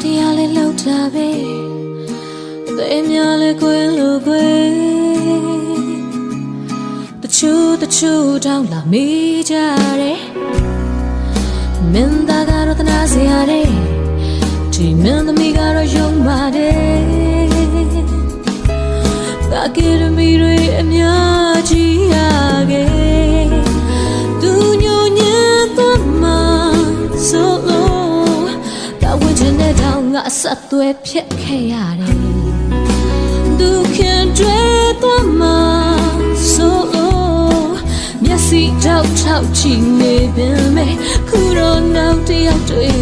တရားလေးလှုပ်တာပဲသိများလေးကွယ်လို့ကွယ်တချို့တောင်းလာမိကြတယ်မင်းသားကတော့တနာစရာတယ်ဒီမင်းသမီးကတော့ယုံပါတယ်တာကီရမီတွေအများကြီးရခဲ့သူညိုညံ့သွားမှဆိုလို့တာဝန်ချင်တဲ့တောင်ငါအဆက်သွဲဖြတ်ခဲ့ရတယ်သူခင်တွေသွားမှဆိုလို့မျက်စိထောက်ချီနေပင်မဲ့ခုတော့နောက်တစ်ယောက်တွေ့